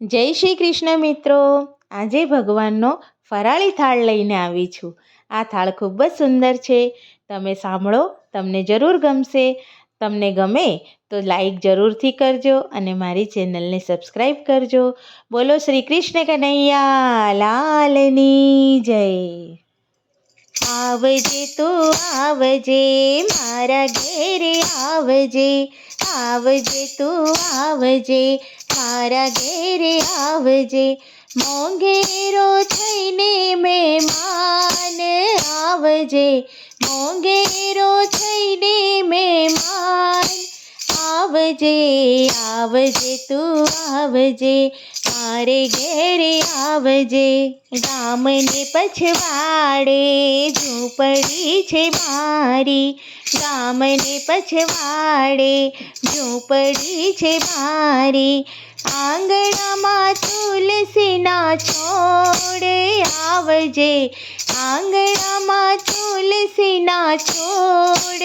જય શ્રી કૃષ્ણ મિત્રો. આજે ભગવાનનો ફરાળી થાળ લઈને આવી છું. આ થાળ ખૂબ જ સુંદર છે. તમે સાંભળો, તમને જરૂર ગમશે. તમને ગમે તો લાઈક જરૂરથી કરજો અને મારી ચેનલને સબસ્ક્રાઈબ કરજો. બોલો શ્રી કૃષ્ણ કનૈયા લાલની જય. આવજે તું આવજે, મારા ઘેરે આવજે. આવજે તું આવજે, મારા ઘેરે આવજે. મોંઘેરો થઈને મહેમાન આવજે. મોંઘેરો થઈને મહેમાન આવજે. આવજે તું આવજે, મારે ઘેરે આવજે. ગામને પછવાડે ઝૂંપડી છે મારી. ગામને પછવાડે ઝૂંપડી છે મારી. આંગણામાં તુલસીના છોડ આવજે. આંગણામાં તુલસીના છોડ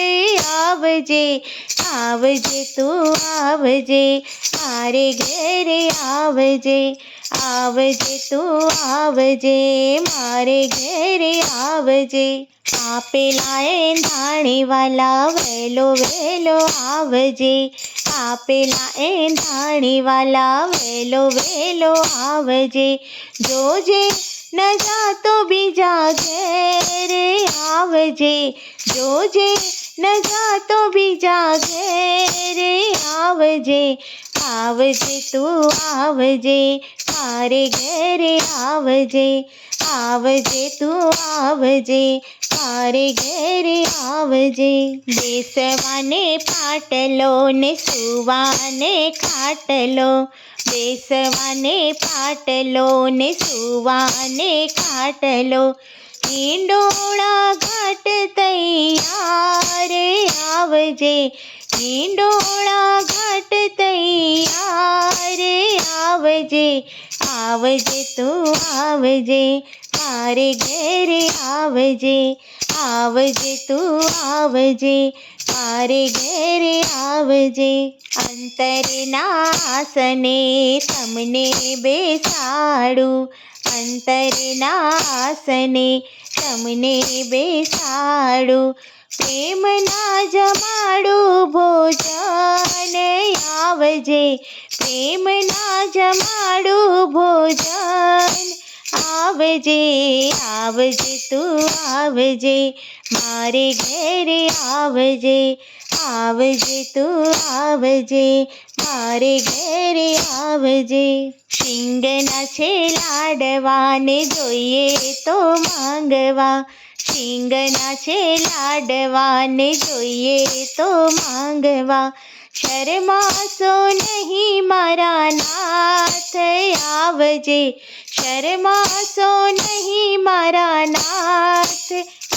આવજે. આવજે તું આવજે, મારે ઘેરે આવજે. આવજે તું આવજે, મારે ઘેરે આવજે. આપેલા એંધાણીવાલા વહેલો વહેલો આવજે. આપેલા એંધાણીવાલા વહેલો વહેલો આવજે. જોજે ન જાતો બીજા ઘેરે આવજે. જોજે ન જાતો બીજા ઘેરે આવજે. આવજે તું આવજે, મારે ઘેરે આવજે. આવજે તું આવજે, મારે ઘેરે આવજે. બેસવાને પાટલો ને સુવાને ખાટલો. બેસવાને પાટલો ને સુવાને ખાટલો. હિંડોળા ઘાટ તૈયાર આવજે. હિંડોળા ઘાટ તૈયાર આવજે. આવજે તું આવજે, મારે ઘેરે આવજે. આવજે તું આવજે, મારે ઘેરે આવજે. અંતરના આસને તમને બેસાડું. અંતરના આસને તમને બેસાડું. પ્રેમના જમાડું ભોજન આવજે. પ્રેમના જમાડું ભોજન આવજે. આવજે તું આવજે, મારે ઘેરે આવજે. આવજે તું આવજે, મારે ઘેરે આવજે. શીંગના છે લાડવાને જોઈએ તો માંગવા. શીંગના છે લાડવાને જોઈએ તો માંગવા. શરમાશો નહીં મારા નાથ આવજે. શરમાશો નહીં મારા નાથ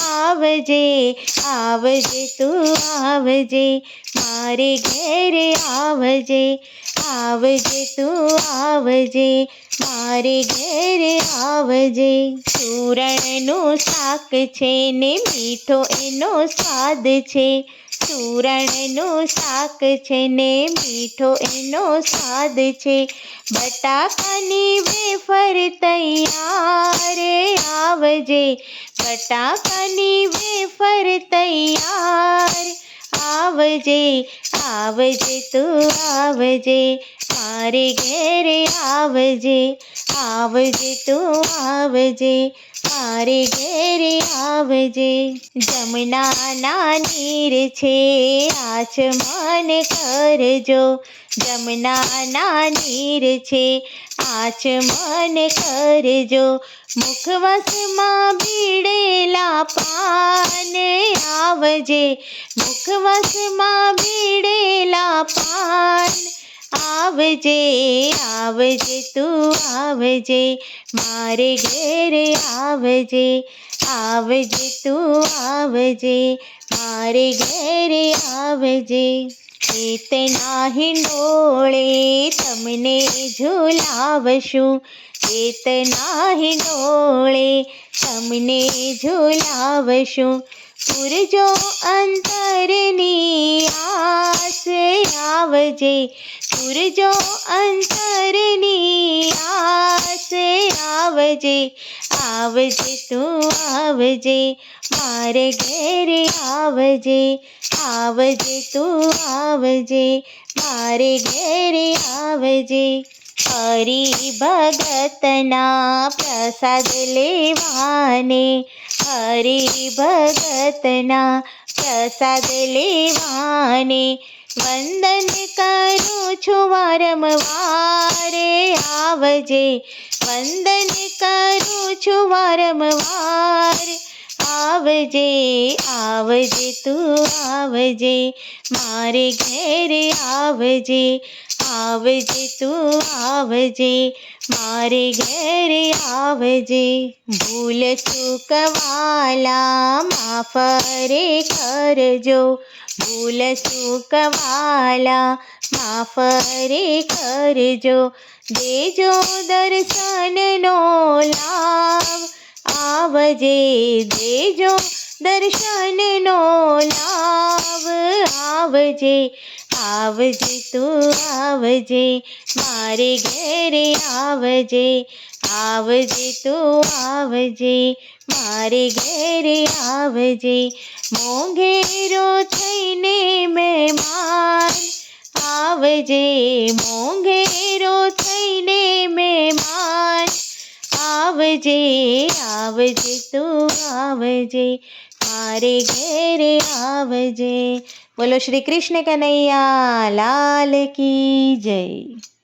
આવજે. આવજે તું આવજે, મારે ઘેરે આવજે. આવજે તું આવજે, મારે ઘેરે આવજે. સુરણનું શાક છે ને મીઠો એનો સ્વાદ છે. સુરણનું શાક છે ને મીઠો એનો સ્વાદ છે. બટાકાની વેફર તૈયાર આવજે. બટાકાની વેફર તૈયાર આવજે. આવજે તું આવજે, મારે ઘેરે આવજે. આવજે તું આવજે, મારે ઘેરે આવજે. જમનાના નીર છે આચમન કરજો. જમનાના નીર છે આચમન કરજો. મુખવાસમાં બીડેલા પાન આવજે. મુખવાસમાં બીડેલા પાન આવજે. આવજે તું આવજે, મારે ઘેરે આવજે. આવજે તું આવજે, મારે ઘેરે આવજે. ચેતના હિંડોળે તમને ઝુલાવશું. ચેતના હિંડોળે તમને ઝુલાવશું. પૂરજો અંતરની આસ આવજે, પૂરજો અંતરની આવજે, આવજે તું આવજે, મારે ઘેરે આવજે, આવજે તું આવજે, મારે ઘેરે આવજે. હરિ ભગતના પ્રસાદ લેવાને, હરિ ભગતના પ્રસાદ લેવાને, વંદન કરું છું વારંવારે, આવજે, વંદન કરું છું વારંવાર, આવજે, આવજે તું આવજે, મારે ઘેરે આવજે, આવજે તું આવજે, મારે ઘેરે આવજે. ભૂલ ચૂક વાલા માફ રે કરજો, ભૂલ ચૂક વાલા માફ રે કરજો, દેજો દર્શનનો લાભ, આવજે, દેજો દર્શનનો લાભ, આવજે, આવજે તું આવજે, મારે ઘેરે આવજે, આવજે તું આવજે, મારે ઘેરે આવજે. મોંઘેરો થઈને મહેમાન આવજે, મોંઘેરો થઈને મહેમાન આવજે, આવજે તું આવજે, મારે ઘેરે આવજે. બોલો શ્રી કૃષ્ણ કનૈયા લાલ કી જય.